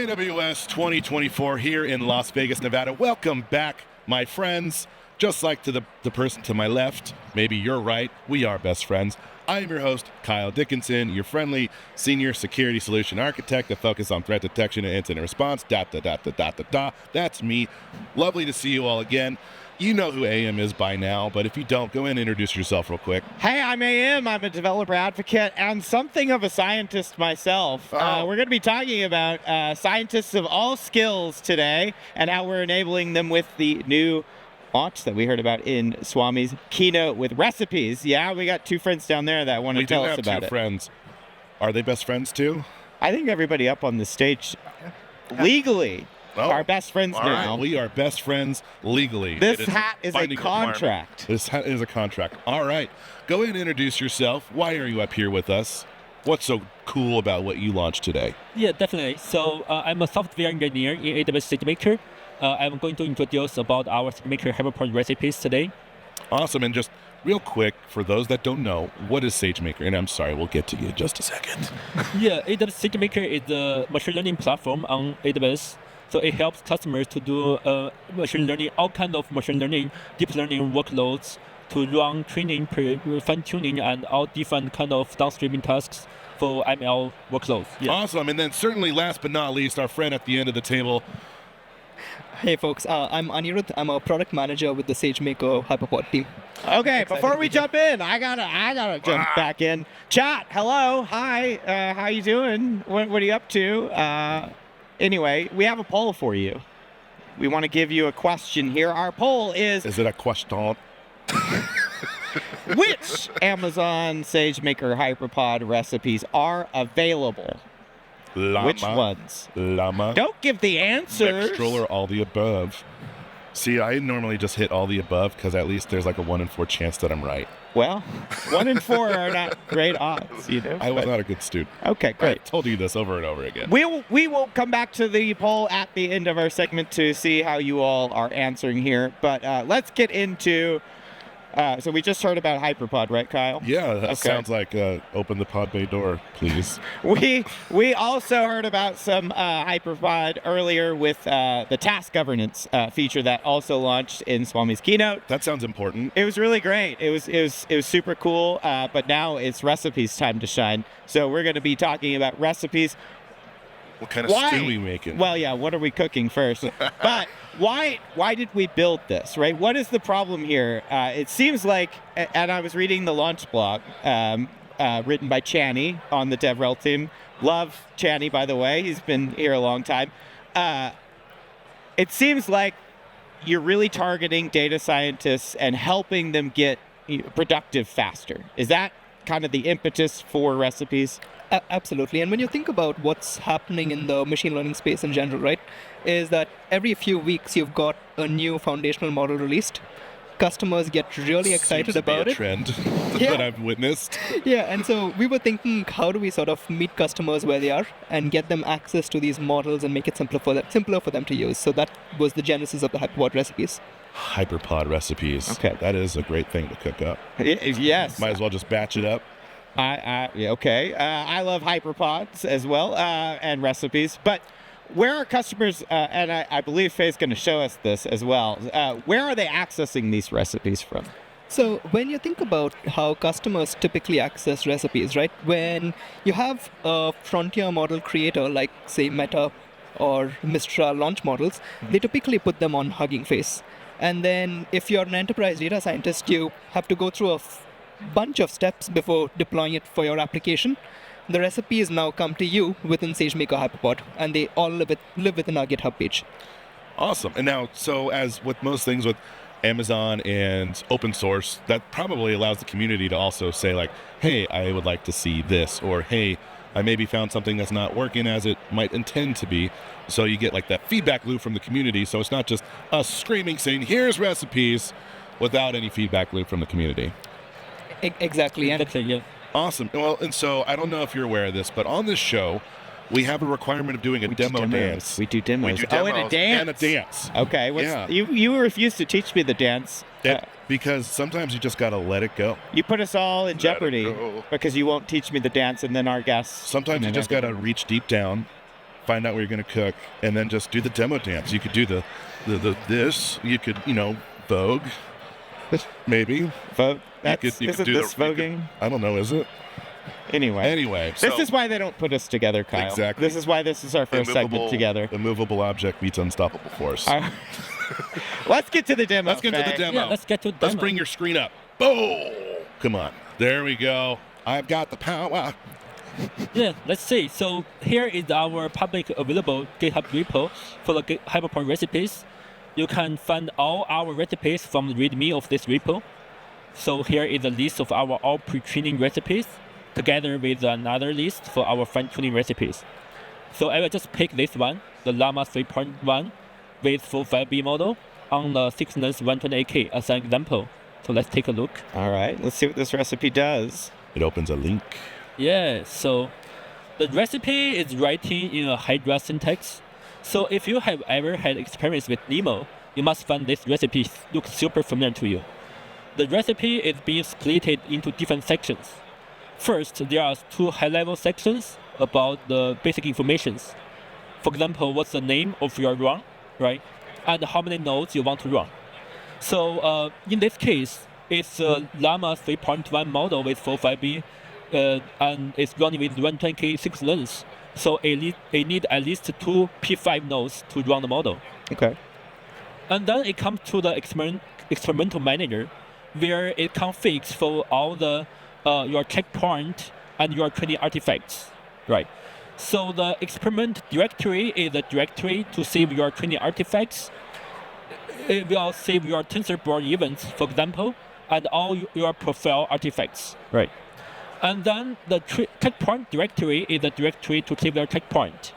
AWS 2024 here in Las Vegas, Nevada. Welcome back, my friends. Just like to the person to my left, maybe you're right, we are best friends. I am your host, Kyle Dickinson, your friendly senior security solution architect that focuses on threat detection and incident response. That's me. Lovely to see you all again. You know who AM is by now, but if you don't, go in and introduce yourself real quick. Hey, I'm AM. I'm a developer advocate and something of a scientist myself. We're going to be talking about scientists of all skills today and how we're enabling them with the new launch that we heard about in Swami's keynote with recipes. Yeah, we got two friends down there that want to tell us about it. We do have two friends. Are they best friends too? I think everybody up on the stage legally are best friends now. Right. We are best friends legally. This hat is a contract. This hat is a contract. All right. Go ahead and introduce yourself. Why are you up here with us? What's so cool about what you launched today? Yeah, definitely. So I'm a software engineer in AWS SageMaker. I'm going to introduce about our SageMaker HyperPod recipes today. Awesome. And just real quick, for those that don't know, what is SageMaker? And I'm sorry, we'll get to you in just a second. Yeah, AWS SageMaker is a machine learning platform on AWS. So it helps customers to do machine learning, all kinds of machine learning, deep learning workloads to run training, fine-tuning, and all different kind of downstreaming tasks for ML workloads. Yeah. Awesome. And then certainly last but not least, our friend at the end of the table. Hey folks, I'm Anirudh. I'm a product manager with the SageMaker HyperPod team. Okay, before we jump in, I gotta jump back in. Chat, hello, hi, how you doing? What are you up to? Anyway, we have a poll for you. We want to give you a question here. Our poll is... Is it a question? Which Amazon SageMaker HyperPod recipes are available? Llama. Which ones? Llama. Don't give the answers. Nextral or all the above. See, I normally just hit all the above because at least there's like a 1 in 4 chance that I'm right. Well, 1 in 4 are not great odds, you know. I was not a good student. Okay, great. I told you this over and over again. We will come back to the poll at the end of our segment to see how you all are answering here. But let's get into... so we just heard about HyperPod, right, Kyle? Yeah, that sounds like open the pod bay door, please. We also heard about some HyperPod earlier with the task governance feature that also launched in Swami's keynote. That sounds important. It was really great. It was super cool. But now it's recipes time to shine. So we're going to be talking about recipes. What kind of stew are we making? Well, yeah, what are we cooking first? But why did we build this, right? What is the problem here? It seems like, and I was reading the launch blog written by Channy on the DevRel team. Love Channy, by the way. He's been here a long time. It seems like you're really targeting data scientists and helping them get productive faster. Is that kind of the impetus for recipes? Absolutely. And when you think about what's happening in the machine learning space in general, right, is that every few weeks you've got a new foundational model released. Customers get really excited about it. Seems to be a trend that I've witnessed. Yeah, and so we were thinking, how do we sort of meet customers where they are and get them access to these models and make it simpler for them to use? So that was the genesis of the HyperPod recipes. HyperPod recipes. Okay. That is a great thing to cook up. Yes. Might as well just batch it up. Okay. I love HyperPods as well and recipes. But where are customers, and I believe Faye's going to show us this as well, where are they accessing these recipes from? So when you think about how customers typically access recipes, right, when you have a frontier model creator like, say, Meta or Mistral launch models, they typically put them on Hugging Face. And then if you're an enterprise data scientist, you have to go through a bunch of steps before deploying it for your application. The recipes now come to you within SageMaker HyperPod, and they all live within our GitHub page. Awesome. And now, so as with most things with Amazon and open source, that probably allows the community to also say like, hey, I would like to see this, or hey, I maybe found something that's not working as it might intend to be. So you get like that feedback loop from the community. So it's not just us screaming saying, here's recipes, without any feedback loop from the community. Exactly. Yeah. Awesome. Well, and so I don't know if you're aware of this, but on this show, we have a requirement of doing a demo dance. We do demos. We do demos and a dance. And a dance. Okay. You refused to teach me the dance. Because sometimes you just got to let it go. You put us all in jeopardy because you won't teach me the dance and then our guests. Sometimes you just got to reach deep down, find out what you're going to cook, and then just do the demo dance. You could do the this. You could, Vogue, maybe. Vogue? You could Isn't do this voguing? I don't know, is it? Anyway, so this is why they don't put us together, Kyle. Exactly. This is why this is our first segment together. Immovable object meets unstoppable force. Let's get to the demo. Let's get to the demo. Yeah, let's get to the demo. Let's bring your screen up. Boom! Come on. There we go. I've got the power. Yeah, let's see. So here is our public available GitHub repo for the HyperPod recipes. You can find all our recipes from the README of this repo. So here is a list of our all pre-training recipes, together with another list for our fine-tuning recipes. So I will just pick this one, the Llama 3.1 with full 5B model on the 6-lens 128K as an example. So let's take a look. All right, let's see what this recipe does. It opens a link. Yeah, so the recipe is writing in a Hydra syntax. So if you have ever had experience with Nemo, you must find this recipe looks super familiar to you. The recipe is being split into different sections. First, there are 2 high-level sections about the basic informations. For example, what's the name of your run, right? And how many nodes you want to run. So in this case, it's a Llama 3.1 model with full 5B, and it's running with 120K 6-lens. So it need at least 2 P5 nodes to run the model. Okay. And then it comes to the experimental manager, where it configs for all the your checkpoint and your training artifacts, right? So the experiment directory is a directory to save your training artifacts. It will save your TensorBoard events, for example, and all your profile artifacts, right? And then the checkpoint directory is a directory to save your checkpoint.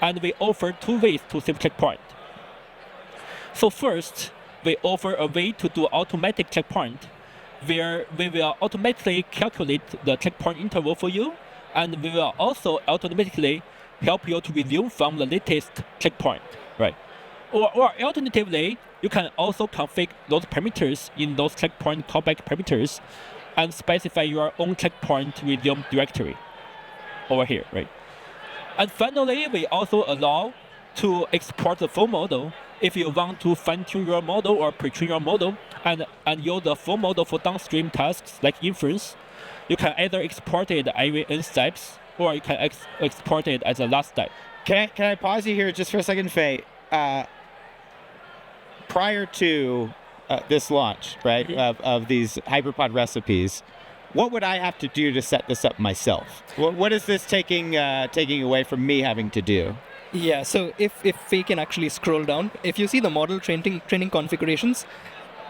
And we offer 2 ways to save checkpoint. So first, we offer a way to do automatic checkpoint, where we will automatically calculate the checkpoint interval for you, and we will also automatically help you to resume from the latest checkpoint, right? Or alternatively, you can also configure those parameters in those checkpoint callback parameters and specify your own checkpoint resume directory over here, right? And finally, we also allow to export the full model if you want to fine-tune your model or pre-train your model and use the full model for downstream tasks like inference. You can either export it every n steps, or you can export it as a last step. Can I pause you here just for a second, Faye? Prior to this launch, right, of these HyperPod recipes, what would I have to do to set this up myself? What is this taking away from me having to do? Yeah, so if we can actually scroll down, if you see the model training configurations,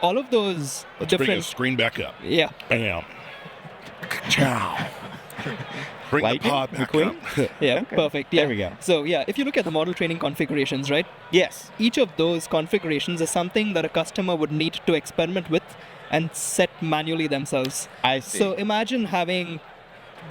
all of those Let's different... bring the screen back up. Yeah. Bam. Ciao. Bring Lightning the pod back McQueen? up. Yeah, Okay. perfect. Yeah. There we go. So yeah, if you look at the model training configurations, right? Yes. Each of those configurations is something that a customer would need to experiment with and set manually themselves. I see. So imagine having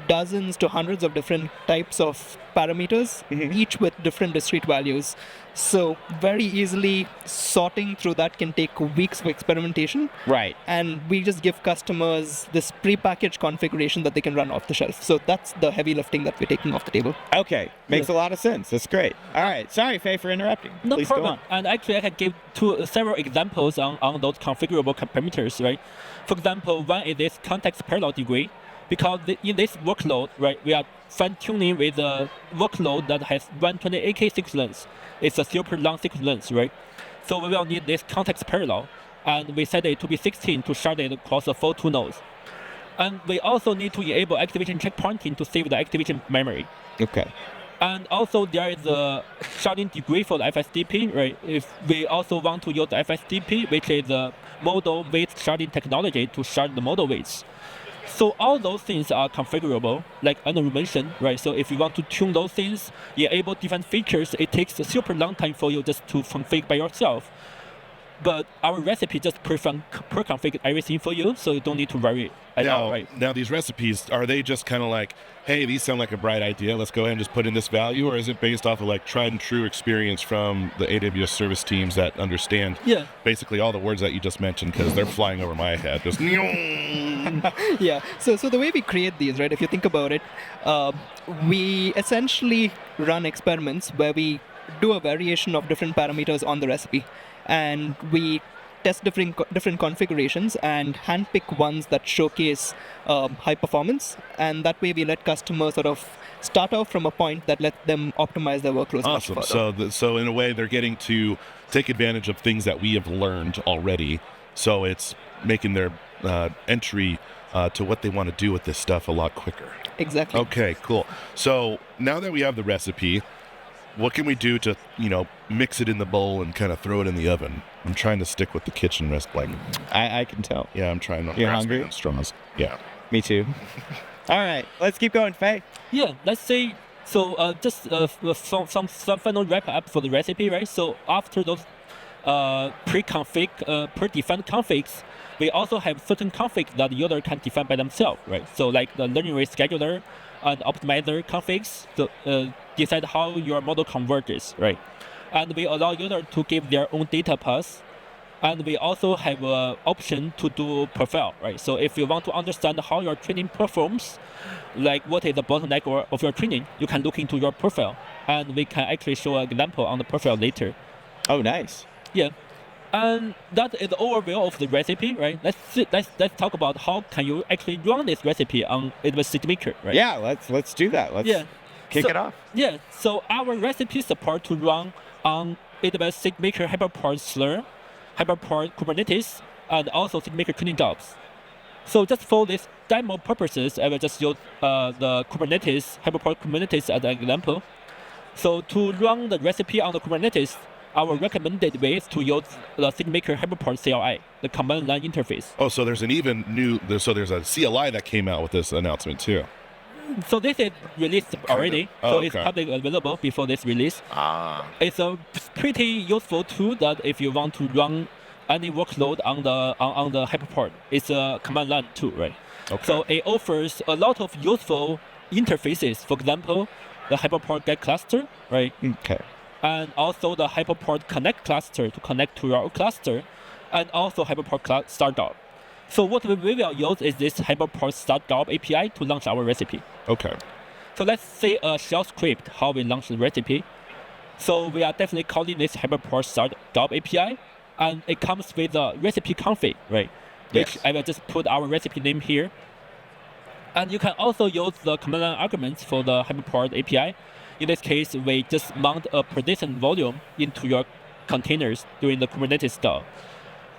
dozens to hundreds of different types of parameters, each with different discrete values. So very easily sorting through that can take weeks of experimentation. Right. And we just give customers this prepackaged configuration that they can run off the shelf. So that's the heavy lifting that we're taking off the table. Okay. Makes a lot of sense. That's great. All right. Sorry, Faye, for interrupting. No Please problem. go on. And actually, I can give several examples on those configurable parameters, right? For example, one is this context parallel degree, because in this workload, right, we are fine-tuning with a workload that has 128K 6-lens. It's a super long 6-lens, right? So we will need this context parallel, and we set it to be 16 to shard it across the full 2 nodes. And we also need to enable activation checkpointing to save the activation memory. Okay. And also there is a sharding degree for the FSDP, right? If we also want to use the FSDP, which is a model weight sharding technology to shard the model weights. So all those things are configurable, like Anu mentioned, right? So if you want to tune those things, enable different features, it takes a super long time for you just to configure by yourself. but our recipe just pre-configure everything for you, so you don't need to worry at all, right? Now, these recipes, are they just kind of like, hey, these sound like a bright idea, let's go ahead and just put in this value, or is it based off of like tried and true experience from the AWS service teams that understand basically all the words that you just mentioned, because they're flying over my head. Just Yeah. So the way we create these, right? If you think about it, we essentially run experiments where we do a variation of different parameters on the recipe, and we test different configurations and handpick ones that showcase high performance, and that way we let customers sort of start off from a point that let them optimize their workloads much awesome. further. So in a way, they're getting to take advantage of things that we have learned already. So it's making their entry to what they want to do with this stuff a lot quicker. Exactly. Okay, cool. So now that we have the recipe, what can we do to, mix it in the bowl and kind of throw it in the oven? I'm trying to stick with the kitchen blanket. I can tell. Yeah, I'm trying to. You're hungry? On straws. Yeah. Me too. All right, let's keep going, Faye. Yeah, let's say, so just some final wrap up for the recipe, right? So after those pre-defined configs, we also have certain configs that the user can define by themselves, right? So like the learning rate scheduler and optimizer configs to decide how your model converges, right? And we allow users to give their own data paths. And we also have an option to do profile, right? So if you want to understand how your training performs, like what is the bottleneck of your training, you can look into your profile. And we can actually show an example on the profile later. Oh, nice. Yeah. And that is the overview of the recipe, right? Let's talk about how can you actually run this recipe on AWS SageMaker, right? Yeah, let's do that. Let's kick it off. Yeah. So our recipe support to run on AWS SageMaker HyperPod Slurm, HyperPod Kubernetes, and also SageMaker training jobs. So just for this demo purposes, I will just use the Kubernetes, HyperPod Kubernetes as an example. So to run the recipe on the Kubernetes, our recommended way is to use the SageMaker HyperPod CLI, the command line interface. Oh, so there's there's a CLI that came out with this announcement too. So this is released already, so it's publicly available before this release. It's a pretty useful tool that if you want to run any workload on the HyperPod, it's a command line tool, right? Okay. So it offers a lot of useful interfaces. For example, the HyperPod Get cluster, right? Okay. And also the HyperPod Connect cluster to connect to your cluster, and also HyperPod Start Job. So what we will use is this HyperPod Start Job API to launch our recipe. Okay. So let's say a shell script how we launch the recipe. So we are definitely calling this HyperPod Start Job API, and it comes with a recipe config, right? Which I will just put our recipe name here. And you can also use the command line arguments for the HyperPod API. In this case, we just mount a prediction volume into your containers during the Kubernetes job.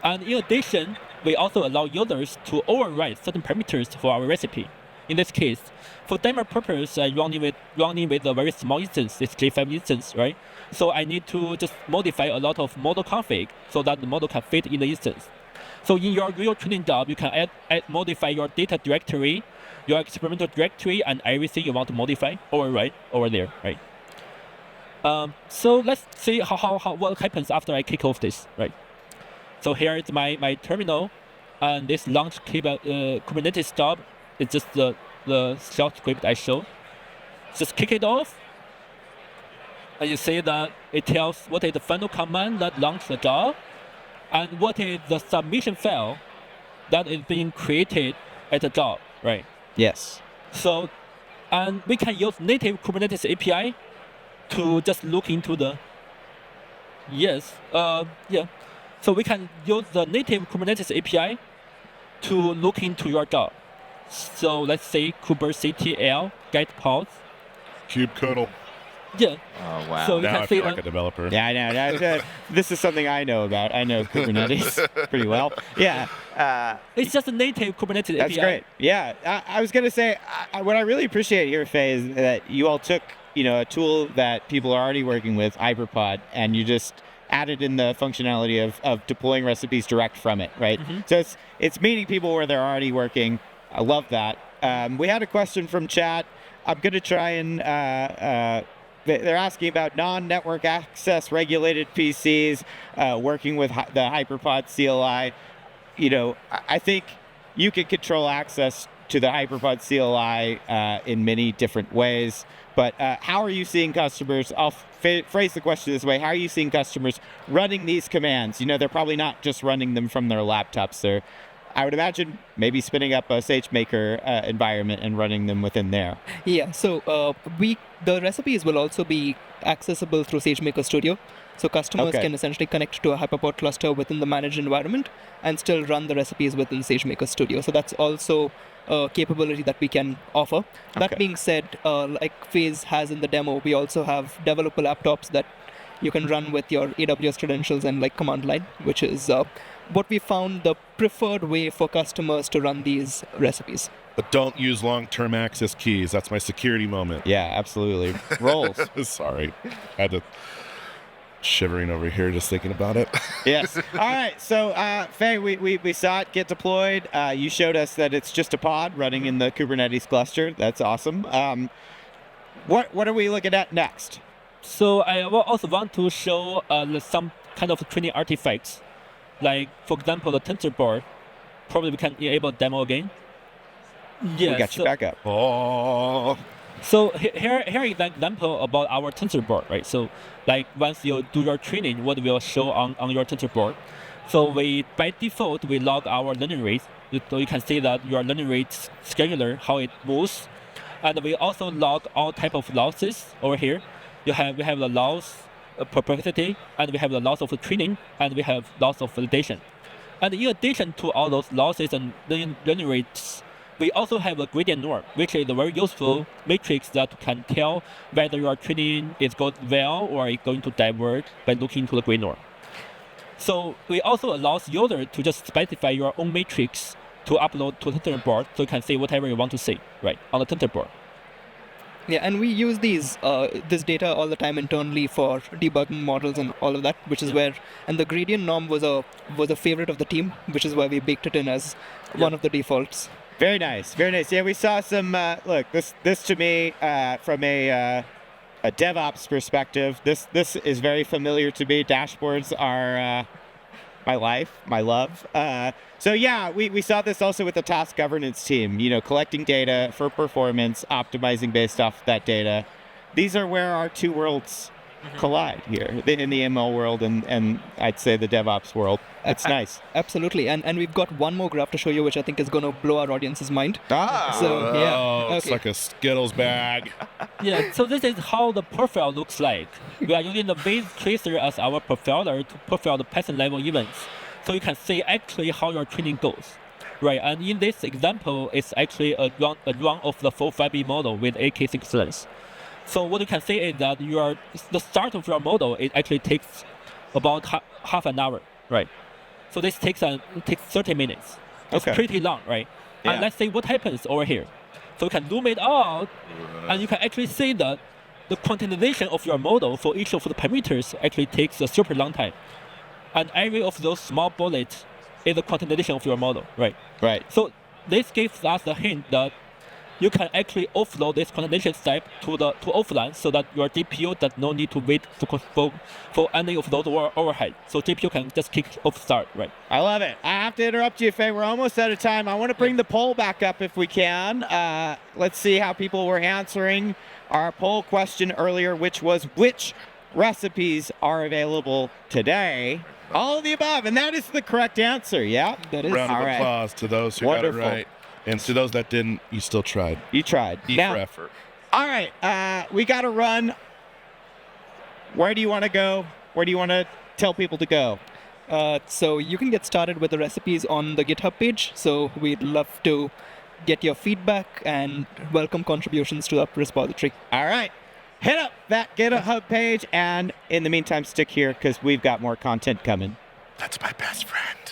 And in addition, we also allow users to override certain parameters for our recipe. In this case, for demo purpose, running with a very small instance, this J5 instance, right? So I need to just modify a lot of model config so that the model can fit in the instance. So in your real training job, you can modify your data directory, your experimental directory, and everything you want to modify override over there, right? So let's see what happens after I kick off this, right? So here is my terminal, and this launch Kubernetes job is just the shell script I showed. Just kick it off, and you see that it tells what is the final command that launched the job, and what is the submission file that is being created at the job, right? Yes. So, and we can use native Kubernetes API to just look into the, So we can use the native Kubernetes API to look into your job. So let's say kubectl get pods. Kubectl. Yeah. Oh, wow. So you Now can I see feel like a developer. Yeah, I know. This is something I know about. I know Kubernetes pretty well. Yeah. it's just a native Kubernetes That's API. great. Yeah. I was going to say, what I really appreciate here, Faye, is that you all took, a tool that people are already working with, HyperPod, and you just added in the functionality of deploying recipes direct from it, right? Mm-hmm. So it's meeting people where they're already working. I love that. We had a question from chat. I'm going to try and they're asking about non-network access regulated PCs, working with the HyperPod CLI. I think you can control access to the HyperPod CLI in many different ways. But how are you seeing customers? I'll phrase the question this way: how are you seeing customers running these commands? They're probably not just running them from their laptops. They're, I would imagine, maybe spinning up a SageMaker environment and running them within there. Yeah, so the recipes will also be accessible through SageMaker Studio. So customers Okay. can essentially connect to a HyperPod cluster within the managed environment and still run the recipes within SageMaker Studio. So that's also a capability that we can offer. That Okay. being said, like Phase has in the demo, we also have developer laptops that you can run with your AWS credentials and like command line, which is what we found the preferred way for customers to run these recipes. But don't use long-term access keys. That's my security moment. Yeah, absolutely. Roles. Sorry. I had to shivering over here just thinking about it. Yes. All right. So, Faye, we saw it get deployed. You showed us that it's just a pod running in the Kubernetes cluster. That's awesome. What are we looking at next? So I will also want to show some kind of training artifacts, like for example the TensorBoard. Probably we can enable demo again. Yeah, We got you back up. Oh, So here is an example about our TensorBoard, right? So like once you do your training, what will show on your TensorBoard? So by default, we log our learning rate. So you can see that your learning rate scheduler, how it moves. And we also log all type of losses over here. We have the loss of perplexity, and we have the loss of the training, and we have loss of validation. And in addition to all those losses and learning rates, we also have a gradient norm, which is a very useful matrix that can tell whether your training is going well or is going to divert by looking into the gradient norm. So we also allow users to just specify your own matrix to upload to the TensorBoard, so you can say whatever you want to say, right, on the TensorBoard. Yeah, and we use this data all the time internally for debugging models and all of that, which is where, and the gradient norm was a favorite of the team, which is why we baked it in as one of the defaults. Very nice. Very nice. Yeah, we saw some. Look, this to me, from a DevOps perspective, this is very familiar to me. Dashboards are my life, my love. So yeah, we saw this also with the task governance team. Collecting data for performance, optimizing based off that data. These are where our two worlds collide here, in the ML world and I'd say the DevOps world. It's nice. Absolutely, and we've got one more graph to show you, which I think is going to blow our audience's mind. So yeah, Oh, it's like a Skittles bag. Yeah, so this is how the profile looks like. We are using the base tracer as our profiler to profile the Python level events. So you can see actually how your training goes. Right, and in this example, it's actually a run of the full 5B model with AK6 length. So what you can see is that the start of your model, it actually takes about half an hour, right? So this takes 30 minutes. It's Okay. pretty long, right? Yeah. And let's say what happens over here. So you can zoom it out, and you can actually see that the quantization of your model for each of the parameters actually takes a super long time. And every of those small bullets is the quantization of your model, right? Right. So this gives us the hint that you can actually offload this quantization step to offline, so that your GPU does not need to wait for any of those overhead. So GPU can just kick off start, right? I love it. I have to interrupt you, Faye. We're almost out of time. I want to bring the poll back up if we can. Let's see how people were answering our poll question earlier, which was which recipes are available today? All of the above, and that is the correct answer. Yeah, that is. Round of All right. applause to those who Wonderful. got it right. And to those that didn't, you still tried. You tried. E Now, for effort. all right, we got to run. Where do you want to go? Where do you want to tell people to go? So you can get started with the recipes on the GitHub page. So we'd love to get your feedback and welcome contributions to the repository. All right. Hit up that GitHub page, and in the meantime, stick here because we've got more content coming. That's my best friend.